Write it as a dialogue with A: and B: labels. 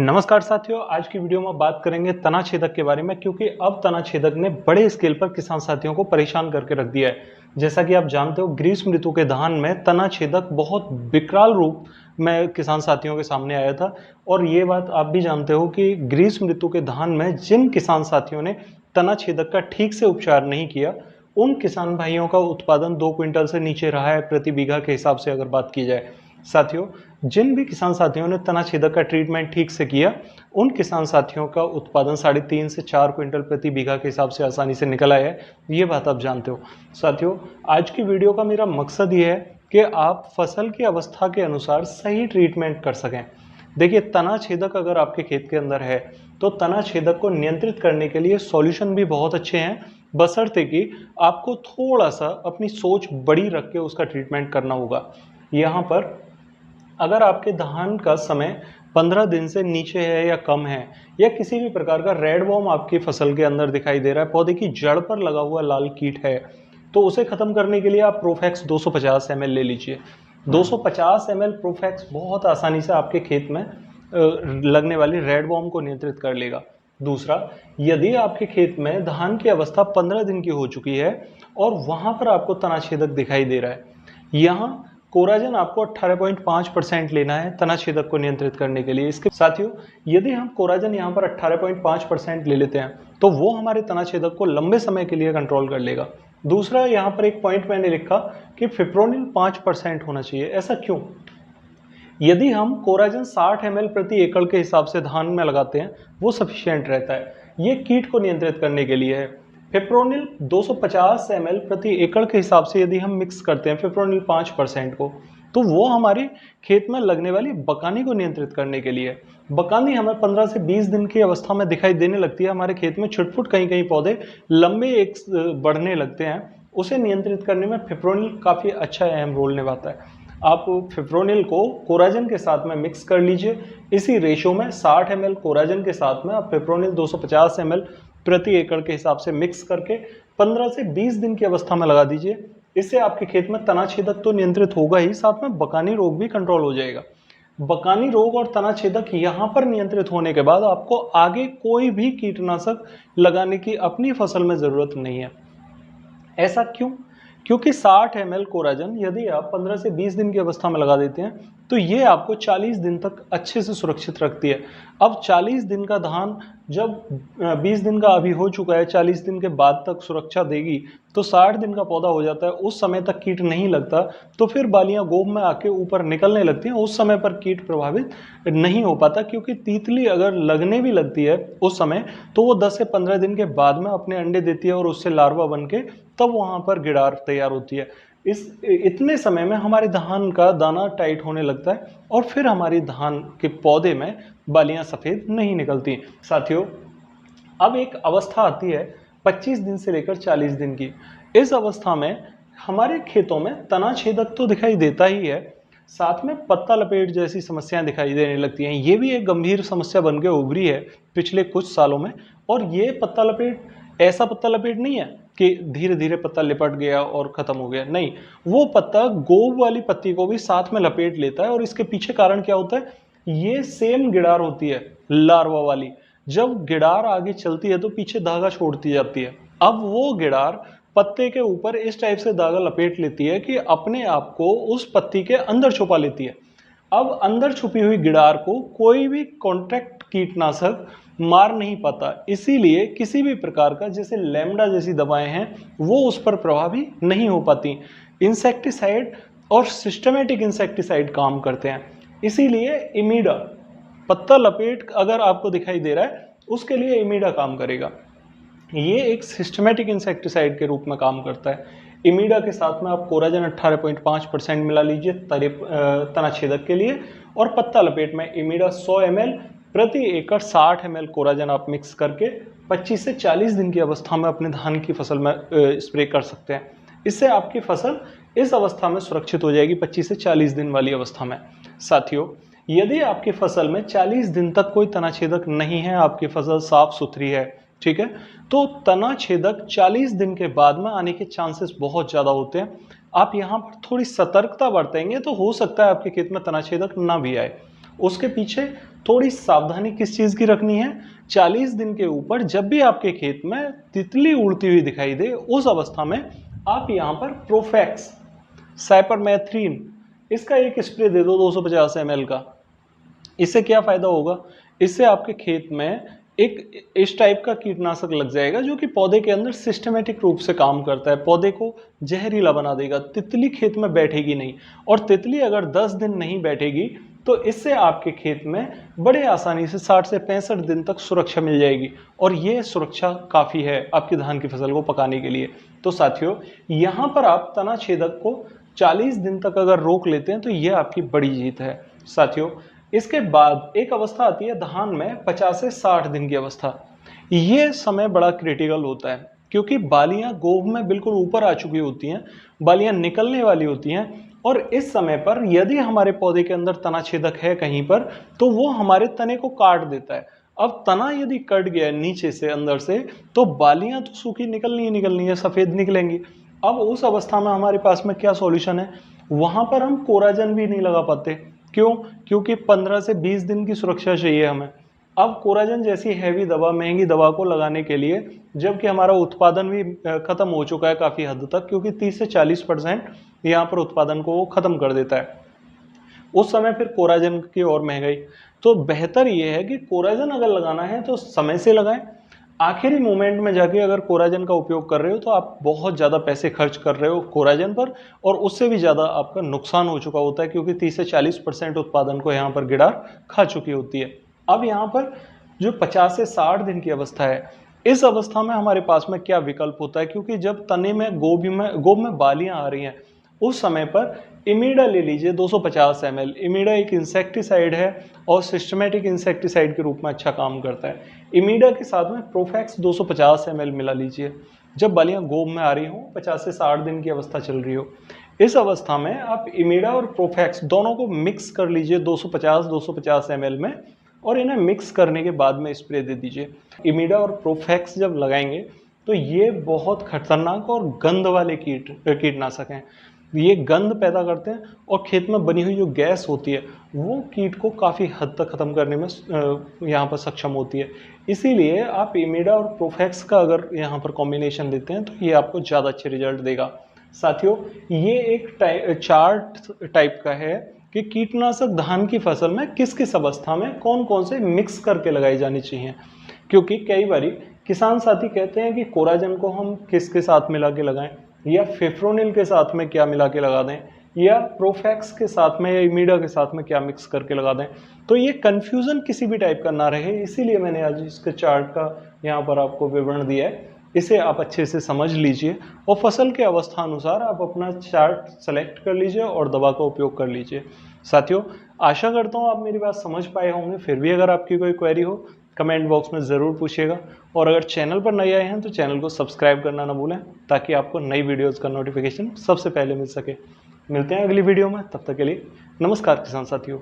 A: नमस्कार साथियों, आज की वीडियो में बात करेंगे तना छेदक के बारे में क्योंकि अब तना छेदक ने बड़े स्केल पर किसान साथियों को परेशान करके रख दिया है। जैसा कि आप जानते हो, ग्रीष्म ऋतु के धान में तना छेदक बहुत विकराल रूप में किसान साथियों के सामने आया था। और ये बात आप भी जानते हो कि ग्रीष्म ऋतु के धान में जिन किसान साथियों ने तना छेदक का ठीक से उपचार नहीं किया, उन किसान भाइयों का उत्पादन 2 क्विंटल से नीचे रहा है प्रति बीघा के हिसाब से अगर बात की जाए। साथियों, जिन भी किसान साथियों ने तना छेदक का ट्रीटमेंट ठीक से किया, उन किसान साथियों का उत्पादन 3.5 से 4 क्विंटल प्रति बीघा के हिसाब से आसानी से निकल आया है। ये बात आप जानते हो। साथियों, आज की वीडियो का मेरा मकसद ये है कि आप फसल की अवस्था के अनुसार सही ट्रीटमेंट कर सकें। देखिए, तना छेदक अगर आपके खेत के अंदर है तो तना छेदक को नियंत्रित करने के लिए सॉल्यूशन भी बहुत अच्छे हैं, बशर्ते कि आपको थोड़ा सा अपनी सोच बड़ी रख के उसका ट्रीटमेंट करना होगा। यहाँ पर अगर आपके धान का समय 15 दिन से नीचे है या कम है, या किसी भी प्रकार का रेड वॉर्म आपकी फसल के अंदर दिखाई दे रहा है, पौधे की जड़ पर लगा हुआ लाल कीट है, तो उसे खत्म करने के लिए आप प्रोफेक्स 250 ml ले लीजिए। 250 ml प्रोफेक्स बहुत आसानी से आपके खेत में लगने वाली रेड वॉर्म को नियंत्रित कर लेगा। दूसरा, यदि आपके खेत में धान की अवस्था 15 दिन की हो चुकी है और वहां पर आपको तना छेदक दिखाई दे रहा है, यहाँ कोराजन आपको 18.5% लेना है तना छेदक को नियंत्रित करने के लिए। इसके साथियों, यदि हम कोराजन यहाँ पर 18.5% ले लेते हैं तो वो हमारे तना छेदक को लंबे समय के लिए कंट्रोल कर लेगा। दूसरा, यहाँ पर एक पॉइंट मैंने लिखा कि फिप्रोनिल 5% होना चाहिए। ऐसा क्यों? यदि हम कोराजन 60 ml प्रति एकड़ के हिसाब से धान में लगाते हैं, वो सफिशिएंट रहता है। ये कीट को नियंत्रित करने के लिए है। फिप्रोनिल 250 ml प्रति एकड़ के हिसाब से यदि हम मिक्स करते हैं फिप्रोनिल 5% को, तो वो हमारे खेत में लगने वाली बकानी को नियंत्रित करने के लिए है। बकानी हमें 15 से 20 दिन की अवस्था में दिखाई देने लगती है। हमारे खेत में छुटपुट कहीं कहीं पौधे लंबे एक बढ़ने लगते हैं। उसे नियंत्रित करने में फिप्रोनिल काफ़ी अच्छा अहम रोल निभाता है। आप फिप्रोनिल को कोराजन के साथ में मिक्स कर लीजिए। इसी रेशो में 60 ml कोराजन के साथ में आप फिप्रोनिल 250 ml प्रति एकड़ के हिसाब से मिक्स करके 15 से 20 दिन की अवस्था में लगा दीजिए। इससे आपके खेत में तना छेदक तो नियंत्रित होगा ही, साथ में बकानी रोग भी कंट्रोल हो जाएगा। बकानी रोग और तना छेदक यहाँ पर नियंत्रित होने के बाद आपको आगे कोई भी कीटनाशक लगाने की अपनी फसल में जरूरत नहीं है। ऐसा क्यों? क्योंकि 60 ml कोराजन यदि आप 15 से 20 दिन की अवस्था में लगा देते हैं तो ये आपको 40 दिन तक अच्छे से सुरक्षित रखती है। अब 40 दिन का धान जब 20 दिन का अभी हो चुका है, 40 दिन के बाद तक सुरक्षा देगी, तो 60 दिन का पौधा हो जाता है। उस समय तक कीट नहीं लगता, तो फिर बालियां गोब में आके ऊपर निकलने लगती हैं। उस समय पर कीट प्रभावित नहीं हो पाता, क्योंकि तीतली अगर लगने भी लगती है उस समय, तो वो 10 से 15 दिन के बाद में अपने अंडे देती है और उससे लार्वा बन के तब वहां पर गिडार तैयार होती है। इस इतने समय में हमारे धान का दाना टाइट होने लगता है और फिर हमारी धान के पौधे में बालियां सफेद नहीं निकलती। साथियों, अब एक अवस्था आती है 25 दिन से लेकर 40 दिन की। इस अवस्था में हमारे खेतों में तना छेदक तो दिखाई देता ही है, साथ में पत्ता लपेट जैसी समस्याएं दिखाई देने लगती हैं। ये भी एक गंभीर समस्या बन के उभरी है पिछले कुछ सालों में। और ये पत्ता लपेट ऐसा पत्ता लपेट नहीं है कि धीरे धीरे पत्ता लिपट गया और खत्म हो गया, नहीं, वो पत्ता गोब वाली पत्ती को भी साथ में लपेट लेता है। और इसके पीछे कारण क्या होता है? ये सेम गिडार होती है, लार्वा वाली। जब गिडार आगे चलती है तो पीछे धागा छोड़ती जाती है। अब वो गिडार पत्ते के ऊपर इस टाइप से धागा लपेट लेती है कि अपने आप को उस पत्ती के अंदर छुपा लेती है। अब अंदर छुपी हुई गिडार को कोई भी कॉन्ट्रैक्ट कीटनाशक मार नहीं पाता। इसीलिए किसी भी प्रकार का, जैसे लैम्डा जैसी दवाएं हैं, वो उस पर प्रभावी नहीं हो पाती। इंसेक्टिसाइड और सिस्टमेटिक इंसेक्टिसाइड काम करते हैं। इसीलिए इमीडा, पत्ता लपेट अगर आपको दिखाई दे रहा है, उसके लिए इमीडा काम करेगा। ये एक सिस्टमेटिक इंसेक्टिसाइड के रूप में काम करता है। इमीडा के साथ में आप कोराजन 18.5% मिला लीजिए तना छेदक के लिए, और पत्ता लपेट में इमीडा 100 ml प्रति एकड़ 60 ml कोराजन आप मिक्स करके 25 से 40 दिन की अवस्था में अपने धान की फसल में स्प्रे कर सकते हैं। इससे आपकी फसल इस अवस्था में सुरक्षित हो जाएगी, 25 से 40 दिन वाली अवस्था में। साथियों, यदि आपकी फसल में 40 दिन तक कोई तना छेदक नहीं है, आपकी फसल साफ सुथरी है, ठीक है, तो तना छेदक 40 दिन के बाद में आने के चांसेस बहुत ज़्यादा होते हैं। आप यहाँ पर थोड़ी सतर्कता बरतेंगे तो हो सकता है आपके खेत में तना छेदक ना भी आए। उसके पीछे थोड़ी सावधानी किस चीज़ की रखनी है, 40 दिन के ऊपर जब भी आपके खेत में तितली उड़ती हुई दिखाई दे, उस अवस्था में आप यहाँ पर प्रोफेक्स, साइपरमेथ्रिन, इसका एक स्प्रे दे दो 250 ml का। इससे क्या फ़ायदा होगा, इससे आपके खेत में एक इस टाइप का कीटनाशक लग जाएगा जो कि पौधे के अंदर सिस्टमेटिक रूप से काम करता है, पौधे को जहरीला बना देगा, तितली खेत में बैठेगी नहीं। और तितली अगर 10 दिन नहीं बैठेगी तो इससे आपके खेत में बड़े आसानी से 60 से 65 दिन तक सुरक्षा मिल जाएगी, और ये सुरक्षा काफ़ी है आपकी धान की फसल को पकाने के लिए। तो साथियों, यहाँ पर आप तना छेदक को 40 दिन तक अगर रोक लेते हैं तो ये आपकी बड़ी जीत है। साथियों, इसके बाद एक अवस्था आती है धान में 50 से 60 दिन की अवस्था। ये समय बड़ा क्रिटिकल होता है क्योंकि बालियां गोभ में बिल्कुल ऊपर आ चुकी होती हैं, बालियां निकलने वाली होती हैं, और इस समय पर यदि हमारे पौधे के अंदर तना छेदक है कहीं पर तो वो हमारे तने को काट देता है। अब तना यदि कट गया नीचे से अंदर से तो बालियां तो सूखी निकलनी ही निकलनी है, सफ़ेद निकलेंगी। अब उस अवस्था में हमारे पास में क्या सॉल्यूशन है, वहां पर हम कोराजन भी नहीं लगा पाते। क्यों? क्योंकि 15 से 20 दिन की सुरक्षा चाहिए हमें। अब कोराजन जैसी हैवी दवा, महंगी दवा को लगाने के लिए, जबकि हमारा उत्पादन भी खत्म हो चुका है काफ़ी हद तक, क्योंकि 30 से 40% यहाँ पर उत्पादन को वो खत्म कर देता है, उस समय फिर कोराजन की और महंगाई। तो बेहतर ये है कि कोराजन अगर लगाना है तो समय से लगाएं। आखिरी मोमेंट में जाके अगर कोराजन का उपयोग कर रहे हो तो आप बहुत ज़्यादा पैसे खर्च कर रहे हो कोराजन पर, और उससे भी ज़्यादा आपका नुकसान हो चुका होता है, क्योंकि 30 से 40% उत्पादन को यहाँ पर गिडार खा चुकी होती है। अब यहाँ पर जो 50 से 60 दिन की अवस्था है, इस अवस्था में हमारे पास में क्या विकल्प होता है, क्योंकि जब तने में गोब में बालियां आ रही हैं, उस समय पर इमीडा ले लीजिए 250 ml। इमीडा एक इंसेक्टिसाइड है और सिस्टमेटिक इंसेक्टिसाइड के रूप में अच्छा काम करता है। इमीडा के साथ में प्रोफेक्स 250 ml मिला लीजिए जब बालियां गोब में आ रही हों, 50 से 60 दिन की अवस्था चल रही हो। इस अवस्था में आप इमीडा और प्रोफेक्स दोनों को मिक्स कर लीजिए 250 ml में, और इन्हें मिक्स करने के बाद में स्प्रे दे दीजिए। इमीडा और प्रोफेक्स जब लगाएंगे तो ये बहुत खतरनाक और गंध वाले कीटनाशक हैं। ये गंध पैदा करते हैं और खेत में बनी हुई जो गैस होती है वो कीट को काफ़ी हद तक ख़त्म करने में यहाँ पर सक्षम होती है। इसीलिए आप इमीडा और प्रोफेक्स का अगर यहाँ पर कॉम्बिनेशन लेते हैं तो ये आपको ज़्यादा अच्छे रिजल्ट देगा। साथियों, ये एक चार्ट टाइप का है कि कीटनाशक धान की फसल में किस किस अवस्था में कौन कौन से मिक्स करके लगाई जानी चाहिए, क्योंकि कई बारी किसान साथी कहते हैं कि कोराजन को हम किसके साथ मिला के लगाएं, या फिफ्रोनिल के साथ में क्या मिला के लगा दें, या प्रोफेक्स के साथ में या इमीडा के साथ में क्या मिक्स करके लगा दें। तो ये कन्फ्यूज़न किसी भी टाइप का ना रहे, इसीलिए मैंने आज इसके चार्ट का यहाँ पर आपको विवरण दिया है। इसे आप अच्छे से समझ लीजिए और फसल के अवस्था अनुसार आप अपना चार्ट सेलेक्ट कर लीजिए और दवा का उपयोग कर लीजिए। साथियों, आशा करता हूँ आप मेरी बात समझ पाए होंगे। फिर भी अगर आपकी कोई क्वेरी हो कमेंट बॉक्स में ज़रूर पूछिएगा, और अगर चैनल पर नए आए हैं तो चैनल को सब्सक्राइब करना ना भूलें ताकि आपको नई वीडियोज़ का नोटिफिकेशन सबसे पहले मिल सके। मिलते हैं अगली वीडियो में, तब तक के लिए नमस्कार किसान साथियों।